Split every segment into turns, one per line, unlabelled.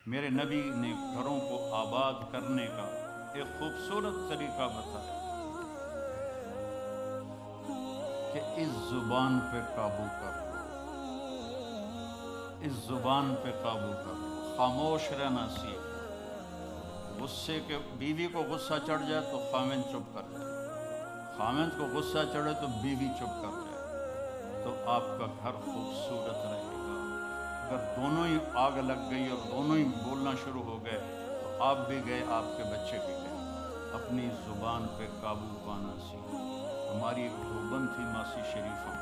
میرے نبی نے گھروں کو آباد کرنے کا ایک خوبصورت طریقہ بتایا کہ اس زبان پہ قابو کر لو، اس زبان پہ قابو کر لو، خاموش رہنا سیکھ لو۔ غصے کے بیوی کو غصہ چڑھ جائے تو خاوند چپ کر جائے، خاوند کو غصہ چڑھے تو بیوی چپ کر جائے، تو آپ کا گھر خوبصورت رہے گا۔ اگر دونوں ہی آگ لگ گئی اور دونوں ہی بولنا شروع ہو گئے تو آپ بھی گئے، آپ کے بچے بھی گئے۔ اپنی زبان پہ قابو پانا سیکھو۔ ہماری ایک دیوبند تھی ماسی شریفہ،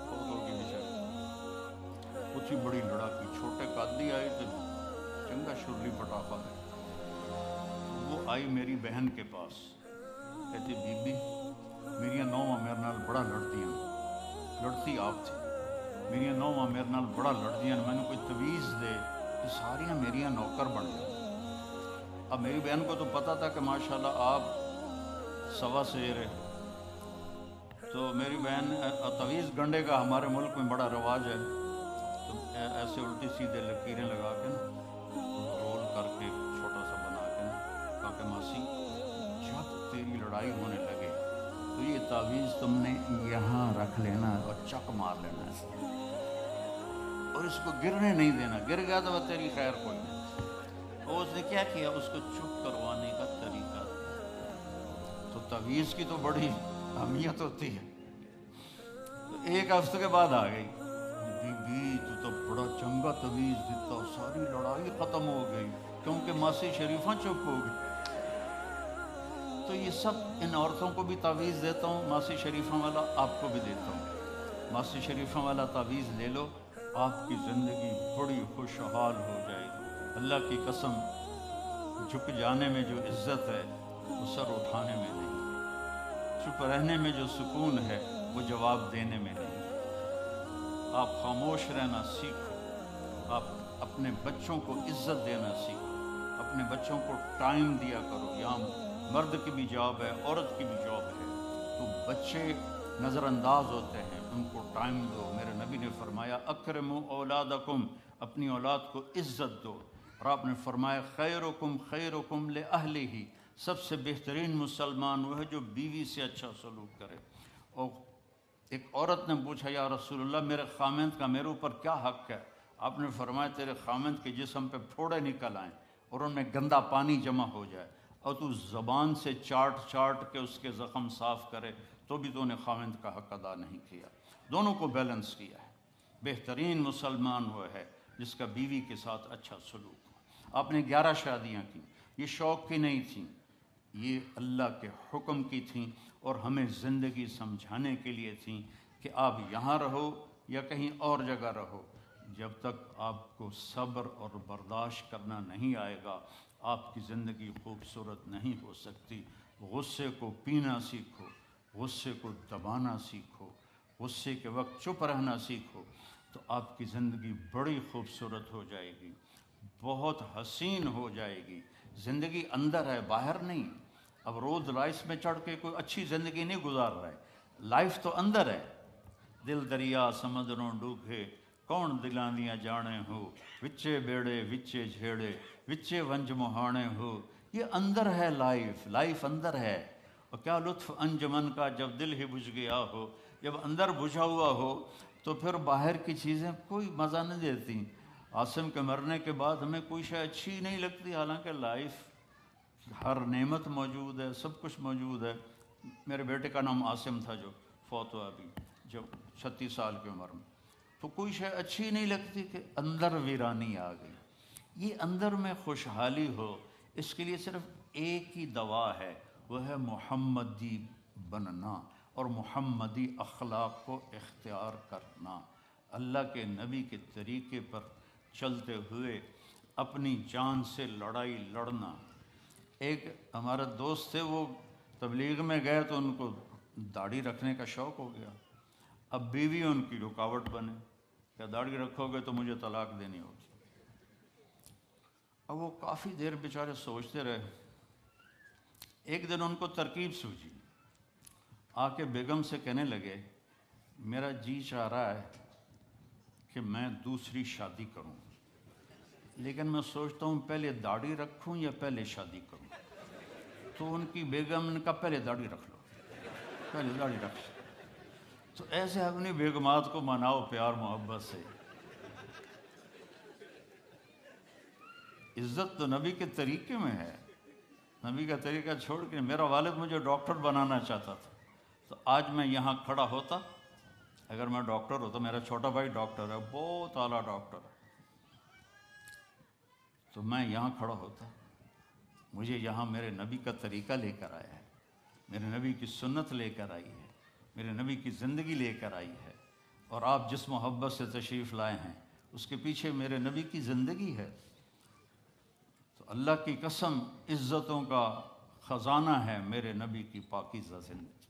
بہت ہوگی بیچاری، کچھ ہی بڑی لڑاکی، چھوٹے قادری آئی تو چنگا شرلی پٹاخہ ہے۔ وہ آئی میری بہن کے پاس، کہتی بی بی میری نوواں میرے نال بڑا لڑدیاں، لڑتی آپ تھی، میری نوواں میرے نال بڑا لڑدیاں، میں نے کوئی تویز دے کہ ساریاں میریاں نوکر بن جائیں۔ اب میری بہن کو تو پتہ تھا کہ ماشاءاللہ آپ سوا سیر ہے، تو میری بہن تویز گنڈے کا ہمارے ملک میں بڑا رواج ہے، تو ایسے الٹی سیدھے لکیریں لگا کے نا رول کر کے چھوٹا سا بنا کے نا کہا کہ ماسی جب تیری لڑائی ہونے لگے تو یہ تعویذ تم نے یہاں رکھ لینا اور چک مار لینا ہے اور اس کو گرنے نہیں دینا، گر گیا تو وہ تیری خیر کوئی نہیں۔ اور اس نے کیا کیا، اس کو چپ کروانے کا طریقہ دیا۔ تو تعویذ کی تو بڑی اہمیت ہوتی ہے۔ تو ایک ہفتے کے بعد آ گئی، بی بی تو بڑا چنگا تعویذ دیتا، ساری لڑائی ختم ہو گئی کیونکہ ماسی شریفہ چپ ہو گئی۔ تو یہ سب ان عورتوں کو بھی تعویذ دیتا ہوں، ماسی شریفہ والا آپ کو بھی دیتا ہوں۔ ماسی شریفہ والا تعویذ لے لو، آپ کی زندگی بڑی خوشحال ہو جائے گی۔ اللہ کی قسم، جھک جانے میں جو عزت ہے وہ سر اٹھانے میں نہیں، چپ رہنے میں جو سکون ہے وہ جواب دینے میں نہیں۔ آپ خاموش رہنا سیکھو، آپ اپنے بچوں کو عزت دینا سیکھو، اپنے بچوں کو ٹائم دیا کرو۔ یہاں مرد کی بھی جاب ہے، عورت کی بھی جاب ہے، تو بچے نظر انداز ہوتے ہیں، ان کو ٹائم دو۔ میرے نبی نے فرمایا اکرموا اولادکم، اپنی اولاد کو عزت دو، اور آپ نے فرمایا خیرکم خیرکم لأہلہ، سب سے بہترین مسلمان وہ ہے جو بیوی سے اچھا سلوک کرے۔ اور ایک عورت نے پوچھا یا رسول اللہ میرے خامند کا میرے اوپر کیا حق ہے؟ آپ نے فرمایا تیرے خامند کے جسم پہ پھوڑے نکل آئیں اور ان میں گندا پانی جمع ہو جائے اور تو زبان سے چاٹ چاٹ کے اس کے زخم صاف کرے تو بھی تو نے خامند کا حق ادا نہیں کیا۔ دونوں کو بیلنس کیا ہے۔ بہترین مسلمان وہ ہے جس کا بیوی کے ساتھ اچھا سلوک ہو۔ آپ نے 11 شادیاں کی، یہ شوق کی نہیں تھیں، یہ اللہ کے حکم کی تھیں اور ہمیں زندگی سمجھانے کے لیے تھیں کہ آپ یہاں رہو یا کہیں اور جگہ رہو، جب تک آپ کو صبر اور برداشت کرنا نہیں آئے گا آپ کی زندگی خوبصورت نہیں ہو سکتی۔ غصے کو پینا سیکھو، غصے کو دبانا سیکھو، غصے کے وقت چپ رہنا سیکھو، تو آپ کی زندگی بڑی خوبصورت ہو جائے گی، بہت حسین ہو جائے گی۔ زندگی اندر ہے، باہر نہیں۔ اب رولز رائس میں چڑھ کے کوئی اچھی زندگی نہیں گزار رہا ہے، لائف تو اندر ہے۔ دل دریا سمندروں ڈوبے کون دلاں دیاں جانے ہو، وچے بیڑے وچے جھیڑے وچے ونج مہانے ہو۔ یہ اندر ہے، لائف اندر ہے۔ اور کیا لطف انجمن کا جب دل ہی بجھ گیا ہو، جب اندر بجھا ہوا ہو تو پھر باہر کی چیزیں کوئی مزہ نہیں دیتی۔ عاصم کے مرنے کے بعد ہمیں کوئی شے اچھی نہیں لگتی، حالانکہ لائف ہر نعمت موجود ہے، سب کچھ موجود ہے۔ میرے بیٹے کا نام عاصم تھا جو فوت ہوا ابھی، جب 36 سال کی عمر میں، تو کوئی شے اچھی نہیں لگتی کہ اندر ویرانی آ گئی۔ یہ اندر میں خوشحالی ہو، اس کے لیے صرف ایک ہی دوا ہے، وہ ہے محمدی بننا اور محمدی اخلاق کو اختیار کرنا، اللہ کے نبی کے طریقے پر چلتے ہوئے اپنی جان سے لڑائی لڑنا۔ ایک ہمارا دوست تھے، وہ تبلیغ میں گئے تو ان کو داڑھی رکھنے کا شوق ہو گیا، اب بیوی ان کی رکاوٹ بنے کہ داڑھی رکھو گے تو مجھے طلاق دینی ہوگی۔ اب وہ کافی دیر بیچارے سوچتے رہے، ایک دن ان کو ترکیب سوجی، آ کے بیگم سے کہنے لگے میرا جی چاہ رہا ہے کہ میں دوسری شادی کروں۔ لیکن میں سوچتا ہوں پہلے داڑھی رکھوں یا پہلے شادی کروں. تو ان کی بیگم نے کہا پہلے داڑھی رکھ لو، پہلے داڑھی رکھ لو. تو ایسے اپنی بیگمات کو مناؤ پیار محبت سے. عزت تو نبی کے طریقے میں ہے. نبی کا طریقہ چھوڑ کے میرا والد مجھے ڈاکٹر بنانا چاہتا تھا، تو آج میں یہاں کھڑا ہوتا. اگر میں ڈاکٹر ہوتا، میرا چھوٹا بھائی ڈاکٹر ہے، بہت اعلیٰ ڈاکٹر ہے، تو میں یہاں کھڑا ہوتا. مجھے یہاں میرے نبی کا طریقہ لے کر آیا ہے، میرے نبی کی سنت لے کر آئی ہے، میرے نبی کی زندگی لے کر آئی ہے. اور آپ جس محبت سے تشریف لائے ہیں اس کے پیچھے میرے نبی کی زندگی ہے. تو اللہ کی قسم عزتوں کا خزانہ ہے میرے نبی کی پاکیزہ زندگی.